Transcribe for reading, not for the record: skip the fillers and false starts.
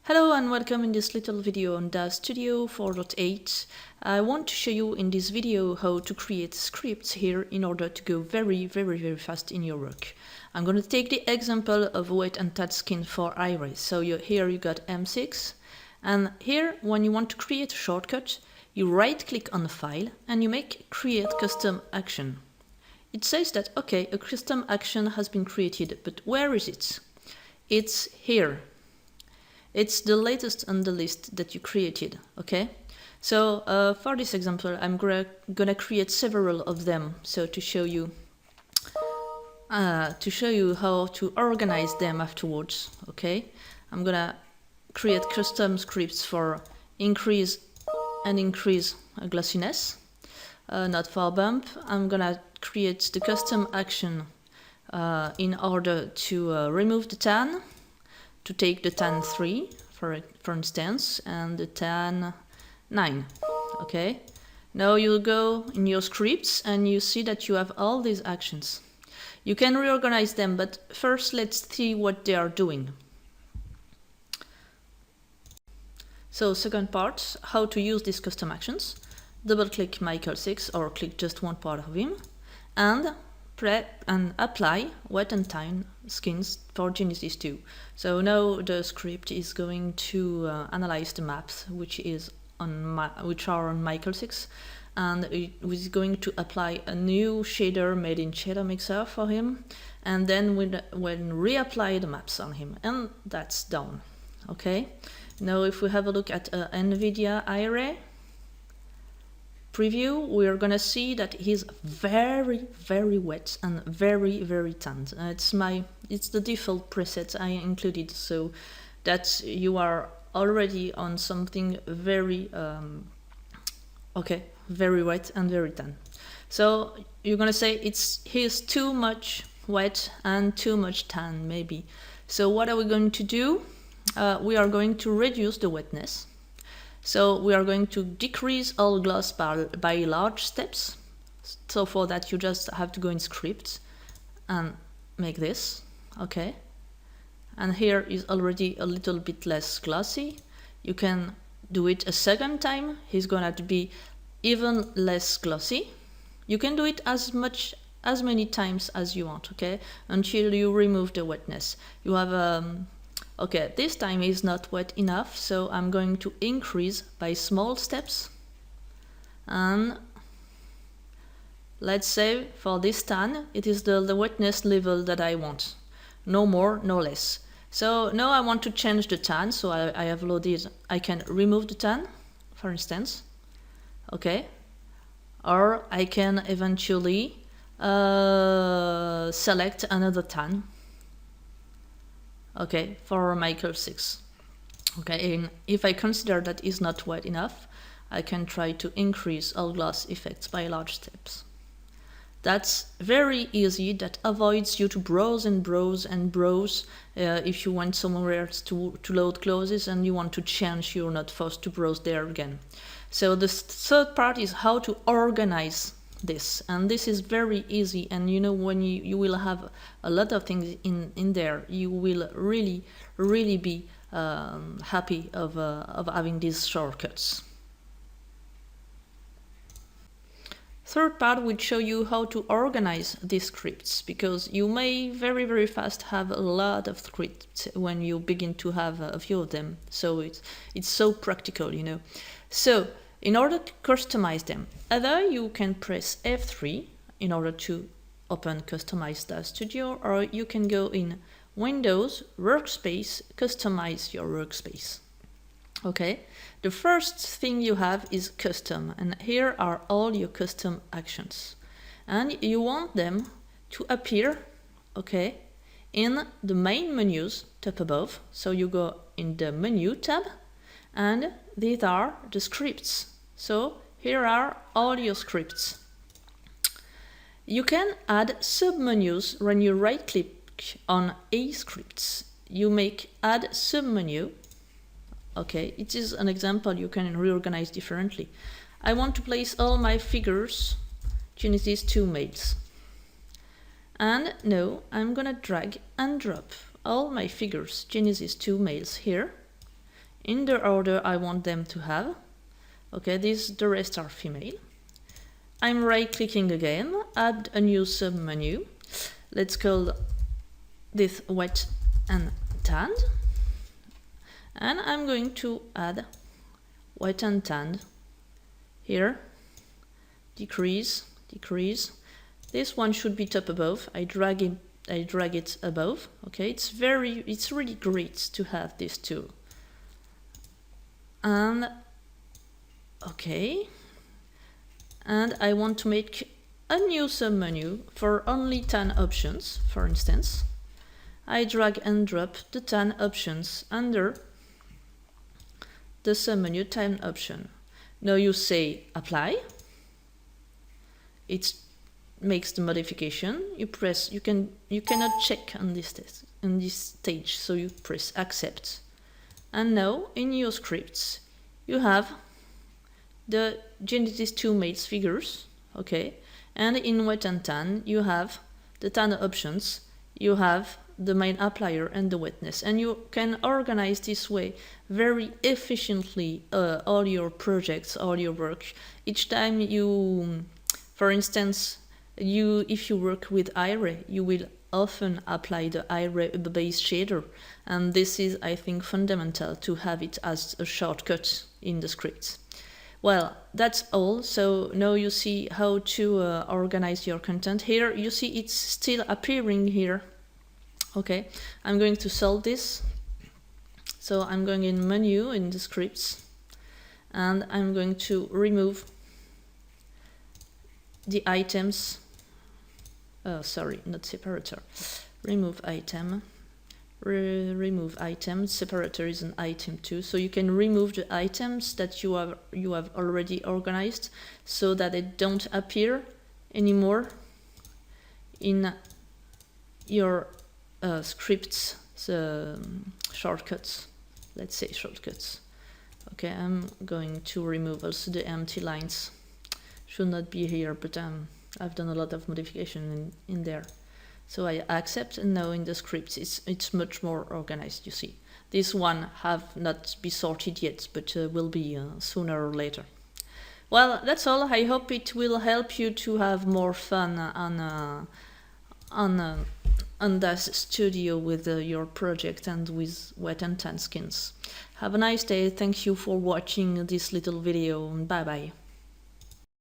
Hello and welcome in this little video on DAZ Studio 4.8. I want to show you in this video how to create scripts here in order to go very fast in your work. I'm going to take the example of wet and tad skin for iris. So here you got M6, and here when you want to create a shortcut, you right click on the file and you make create custom action. It says that okay, a custom action has been created, but where is it? It's here. It's the latest on the list that you created, okay? So for this example, I'm gonna create several of them. So to show you how to organize them afterwards, okay? I'm gonna create custom scripts for increase glossiness, not for bump. I'm gonna create the custom action in order to remove the tan, to take the tan 3 for instance, and the tan 9. Okay, now you go in your scripts and you see that you have all these actions. You can reorganize them, but first let's see what they are doing. So second part, how to use these custom actions. Double click Michael 6 or click just one part of him and apply wet and tan skins for Genesis 2. So now the script is going to analyze the maps which are on Michael 6, and it is going to apply a new shader made in Shader Mixer for him, and then when reapply the maps on him, and that's done. Okay, now if we have a look at NVIDIA array preview, we are gonna see that he's very wet and very tanned. It's the default preset I included, so that you are already on something very very wet and very tan. So you're gonna say he's too much wet and too much tan maybe. So what are we going to do? We are going to reduce the wetness. So we are going to decrease all gloss by large steps. So for that you just have to go in script and make this, okay? And here is already a little bit less glossy. You can do it a second time. He's gonna to be even less glossy. You can do it as many times as you want, okay? Until you remove the wetness. You have okay, this time is not wet enough, so I'm going to increase by small steps. And let's say for this tan, it is the wetness level that I want. No more, no less. So now I want to change the tan, so I have loaded, I can remove the tan, for instance. Okay. Or I can eventually select another tan. Okay, for Michael 6. Okay, and if I consider that is not wet enough, I can try to increase all gloss effects by large steps. That's very easy. That avoids you to browse if you want somewhere else to load clauses and you want to change, you're not forced to browse there again. So the third part is how to organize this, and this is very easy. And you know, when you will have a lot of things in there, you will really be happy of having these shortcuts. Third part will show you how to organize these scripts, because you may very fast have a lot of scripts when you begin to have a few of them. So it's so practical, you know. So in order to customize them, either you can press F3 in order to open Customize DAZ Studio, or you can go in Windows, Workspace, Customize your workspace. Okay, the first thing you have is Custom, and here are all your custom actions. And you want them to appear, okay, in the main menus top above. So you go in the Menu tab, and these are the scripts. So here are all your scripts. You can add submenus when you right click on a scripts. You make add submenu. Okay, it is an example. You can reorganize differently. I want to place all my figures Genesis 2 males. And now I'm gonna drag and drop all my figures Genesis 2 males here. in the order I want them to have. Okay, the rest are female. I'm right-clicking again, add a new submenu. Let's call this wet and tanned. And I'm going to add wet and tanned here. Decrease, decrease. This one should be top above. I drag it above. Okay, it's really great to have this tool. And okay, and I want to make a new submenu for only tan options, for instance. I drag and drop the tan options under the submenu tan option. Now you say apply. It makes the modification. You press. You cannot check on this stage, so you press accept. And now in your scripts you have the Genesis 2 mates figures, okay, and in wet and tan you have the tan options, you have the main applier and the wetness, and you can organize this way very efficiently all your projects, all your work. Each time you, for instance, if you work with Ire, you will often apply the Ire base shader, and this is, I think, fundamental to have it as a shortcut in the scripts. Well, that's all. So now you see how to organize your content. Here you see it's still appearing here. Okay, I'm going to solve this. So I'm going in menu in the scripts, and I'm going to remove the items. Sorry, not separator. Remove item. Remove item. Separator is an item too, so you can remove the items that you have already organized, so that they don't appear anymore in your scripts, shortcuts. Let's say shortcuts. Okay, I'm going to remove also the empty lines. Should not be here, but I've done a lot of modification in there. So I accept, and now in the scripts it's much more organized, you see. This one have not been sorted yet, but will be sooner or later. Well, that's all. I hope it will help you to have more fun on this studio with your project and with wet and tan skins. Have a nice day. Thank you for watching this little video. Bye bye.